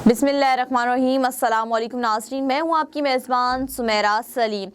बिस्मिल्लाहिर्रहमानिर्रहीम। अस्सलाम वालेकुम नाज़रीन, मैं हूँ आपकी मेज़बान सुमेरा सलीम।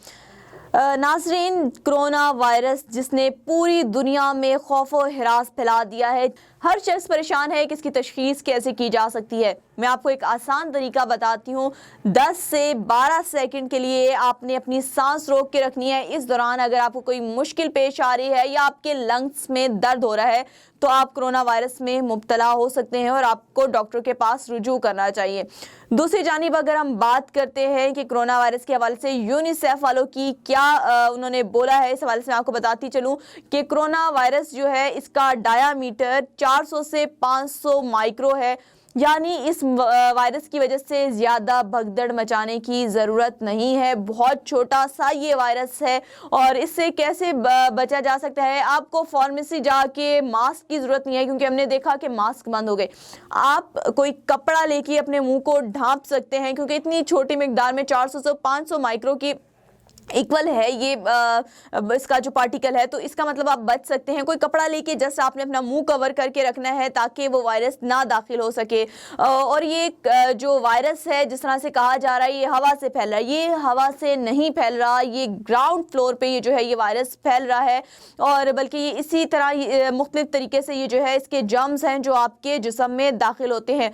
नाज़रीन, कोरोना वायरस जिसने पूरी दुनिया में खौफ व हिरास फैला दिया है, हर शख्स परेशान है कि इसकी तशख़ीस कैसे की जा सकती है। मैं आपको एक आसान तरीका बताती हूँ। 10 से 12 सेकंड के लिए आपने अपनी सांस रोक के रखनी है। इस दौरान अगर आपको कोई मुश्किल पेश आ रही है या आपके लंग्स में दर्द हो रहा है तो आप कोरोना वायरस में मुब्तला हो सकते हैं और आपको डॉक्टर के पास रुजू करना चाहिए। दूसरी जानिब अगर हम बात करते हैं कि कोरोना वायरस के हवाले से यूनिसेफ वालों की क्या उन्होंने बोला है, इस हवाले से मैं आपको बताती चलूँ कि कोरोना वायरस जो है इसका डायामीटर 400 से 500 माइक्रो है, यानी इस वायरस की वजह से ज़्यादा भगदड़ मचाने की ज़रूरत नहीं है। बहुत छोटा सा ये वायरस है और इससे कैसे बचा जा सकता है। आपको फार्मेसी जाके मास्क की ज़रूरत नहीं है, क्योंकि हमने देखा कि मास्क बंद हो गए। आप कोई कपड़ा लेके अपने मुंह को ढांप सकते हैं, क्योंकि इतनी छोटी मिकदार में 400 से 500 माइक्रो की इक्वल है ये इसका जो पार्टिकल है, तो इसका मतलब आप बच सकते हैं। कोई कपड़ा लेके जस्ट आपने अपना मुंह कवर करके रखना है ताकि वो वायरस ना दाखिल हो सके। और ये जो वायरस है, जिस तरह से कहा जा रहा है ये हवा से फैल रहा है, ये हवा से नहीं फैल रहा, ये ग्राउंड फ्लोर पे ये जो है ये वायरस फैल रहा है। और बल्कि ये इसी तरह मुख्तलिफ तरीके से ये जो है इसके जर्म्स हैं जो आपके जिस्म में दाखिल होते हैं।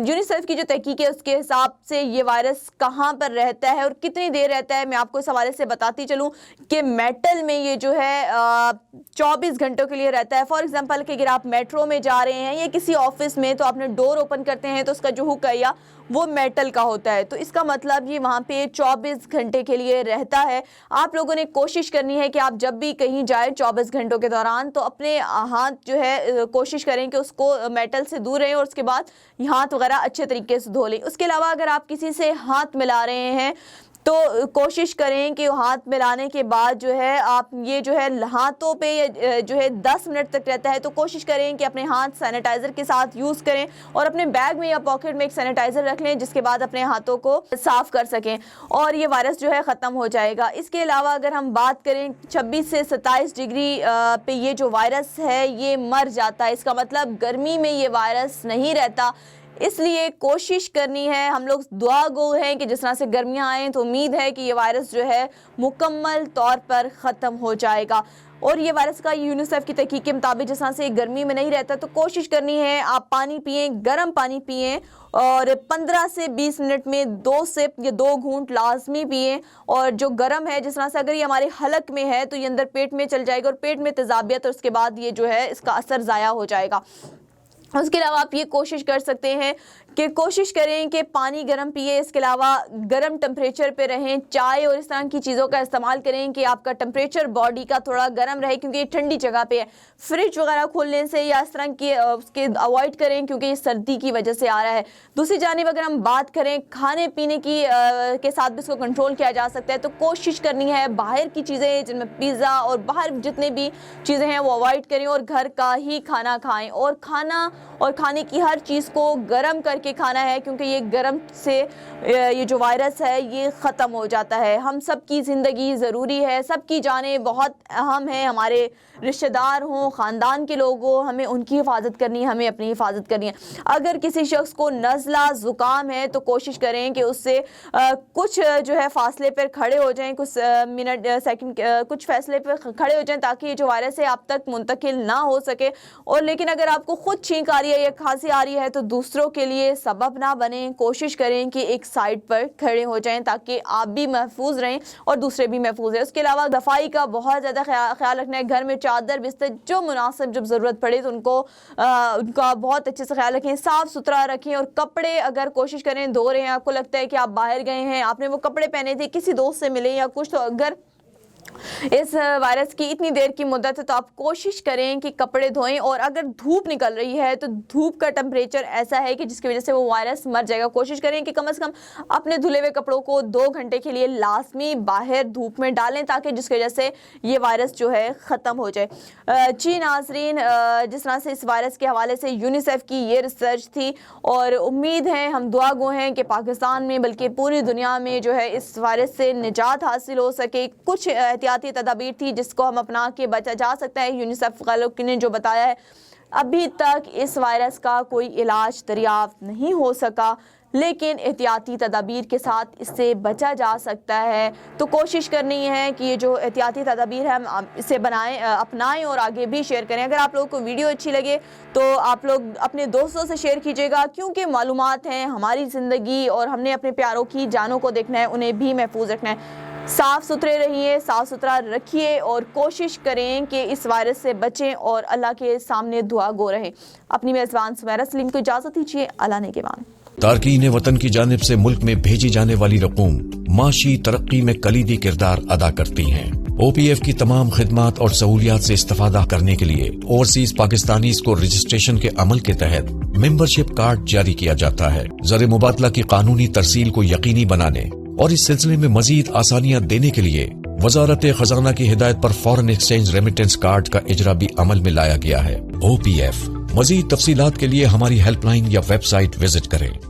यूनिसेफ की जो तहकीक है उसके हिसाब से ये वायरस कहाँ पर रहता है और कितनी देर रहता है, मैं आपको इस हवाले से बताती चलूं कि मेटल में ये जो है 24 घंटों के लिए रहता है। फॉर एग्जांपल कि अगर आप मेट्रो में जा रहे हैं या किसी ऑफिस में, तो आपने डोर ओपन करते हैं तो उसका जो हुक है या वो मेटल का होता है, तो इसका मतलब ये वहाँ पे 24 घंटे के लिए रहता है। आप लोगों ने कोशिश करनी है कि आप जब भी कहीं जाए 24 घंटों के दौरान तो अपने हाथ जो है कोशिश करें कि उसको मेटल से दूर रहें और उसके बाद हाथ वगैरह अच्छे तरीके से धो लें। उसके अलावा अगर आप किसी से हाथ मिला रहे हैं तो कोशिश करें कि हाथ मिलाने के बाद जो है आप ये जो है हाथों पे जो है 10 मिनट तक रहता है, तो कोशिश करें कि अपने हाथ सैनिटाइज़र के साथ यूज़ करें और अपने बैग में या पॉकेट में एक सैनिटाइज़र रख लें, जिसके बाद अपने हाथों को साफ़ कर सकें और ये वायरस जो है ख़त्म हो जाएगा। इसके अलावा अगर हम बात करें 26 से 27 डिग्री पे ये जो वायरस है ये मर जाता है। इसका मतलब गर्मी में ये वायरस नहीं रहता, इसलिए कोशिश करनी है। हम लोग दुआ गो हैं कि जिस तरह से गर्मियाँ आएँ तो उम्मीद है कि ये वायरस जो है मुकम्मल तौर पर ख़त्म हो जाएगा। और ये वायरस का यूनिसेफ की तहकीक के मुताबिक जिस तरह से गर्मी में नहीं रहता, तो कोशिश करनी है आप पानी पिएँ, गर्म पानी पिएँ और 15 से 20 मिनट में 2 सिप या 2 घूंट लाजमी पिएँ। और जो गर्म है, जिस तरह से अगर ये हमारे हलक में है तो ये अंदर पेट में चल जाएगा और पेट में तेज़ाबियत, और उसके बाद ये जो है इसका असर ज़ाया हो जाएगा। उसके अलावा आप ये कोशिश कर सकते हैं कि कोशिश करें कि पानी गर्म पिए, इसके अलावा गर्म टेम्परेचर पे रहें। चाय और इस तरह की चीज़ों का इस्तेमाल करें कि आपका टेम्परेचर बॉडी का थोड़ा गर्म रहे, क्योंकि ये ठंडी जगह पे है। फ्रिज वगैरह खोलने से या इस तरह के उसके अवॉइड करें, क्योंकि ये सर्दी की वजह से आ रहा है। दूसरी जानिब अगर हम बात करें खाने पीने की के साथ भी इसको कंट्रोल किया जा सकता है, तो कोशिश करनी है बाहर की चीज़ें जिनमें पिज़्ज़ा और बाहर जितने भी चीज़ें हैं वो अवॉइड करें और घर का ही खाना खाएँ। और खाने की हर चीज़ को गर्म करके खाना है, क्योंकि ये गर्म से ये जो वायरस है ये ख़त्म हो जाता है। हम सब की ज़िंदगी ज़रूरी है, सबकी जानें बहुत अहम है। हमारे रिश्तेदार हों, ख़ानदान के लोग हों, हमें उनकी हिफाजत करनी है, हमें अपनी हिफाजत करनी है। अगर किसी शख्स को नज़ला ज़ुकाम है तो कोशिश करें कि उससे कुछ जो है फासले पर खड़े हो जाएं, कुछ मिनट सेकंड कुछ फासले पर खड़े हो जाएं, ताकि ये जो वायरस है आप तक मुंतकिल ना हो सके। और लेकिन अगर आपको खुद छींक आ रही है या खांसी आ रही है तो दूसरों के लिए सबब ना बने। कोशिश करें कि एक साइड पर खड़े हो जाएं ताकि आप भी महफूज रहें और दूसरे भी महफूज रहें। उसके अलावा सफाई का बहुत ज़्यादा ख्याल रखना है। घर में चादर बिस्तर जो मुनासिब जब ज़रूरत पड़े तो उनका बहुत अच्छे से ख्याल रखें, साफ़ सुथरा रखें। और कपड़े अगर कोशिश करें धो रहे हैं, आपको लगता है कि आप बाहर गए हैं, आपने वो कपड़े पहने थे, किसी दोस्त से मिले या कुछ, तो अगर इस वायरस की इतनी देर की मुद्दत है तो आप कोशिश करें कि कपड़े धोएं। और अगर धूप निकल रही है तो धूप का टेम्परेचर ऐसा है कि जिसकी वजह से वो वायरस मर जाएगा। कोशिश करें कि कम से कम अपने धुले हुए कपड़ों को 2 घंटे के लिए लाजमी बाहर धूप में डालें, ताकि जिसकी वजह से ये वायरस जो है ख़त्म हो जाए। जी नाज़रीन, जिस तरह से इस वायरस के हवाले से यूनिसेफ की ये रिसर्च थी, और उम्मीद है, हम दुआ गो हैं कि पाकिस्तान में बल्कि पूरी दुनिया में जो है इस वायरस से निजात हासिल हो सके। कुछ एहतियाती तदाबीर थी जिसको हम अपना के बचा जा सकता है, यूनिसेफ वालों ने जो बताया है। ابھی تک اس وائرس کا کوئی علاج دریافت نہیں ہو سکا، لیکن احتیاطی تدابیر کے ساتھ اس سے بچا جا سکتا ہے۔ تو کوشش کرنی ہے کہ یہ جو احتیاطی تدابیر ہیں ہم اسے اپنائیں اور آگے بھی شیئر کریں۔ اگر آپ لوگوں کو ویڈیو اچھی لگے تو آپ لوگ اپنے دوستوں سے شیئر کیجیے گا، کیونکہ معلومات ہیں ہماری زندگی اور ہم نے اپنے پیاروں کی جانوں کو دیکھنا ہے، انہیں بھی محفوظ رکھنا ہے۔ صاف ستھرے رہیے، صاف ستھرا رکھیے اور کوشش کریں کہ اس وائرس سے بچیں اور اللہ کے سامنے دعا گو رہیں۔ اپنی میزبان سمیرا سلیم کو اجازت دیجیے، اللہ نگہبان۔ تارکین وطن کی جانب سے ملک میں بھیجی جانے والی رقوم معاشی ترقی میں کلیدی کردار ادا کرتی ہیں۔ او پی ایف کی تمام خدمات اور سہولیات سے استفادہ کرنے کے لیے اوورسیز پاکستانیز کو رجسٹریشن کے عمل کے تحت ممبرشپ کارڈ جاری کیا جاتا ہے۔ زر مبادلہ کی قانونی ترسیل کو یقینی بنانے اور اس سلسلے میں مزید آسانیاں دینے کے لیے وزارت خزانہ کی ہدایت پر فورن ایکسچینج ریمیٹنس کارڈ کا اجرا بھی عمل میں لایا گیا ہے۔ او پی ایف۔ مزید تفصیلات کے لیے ہماری ہیلپ لائن یا ویب سائٹ وزٹ کریں۔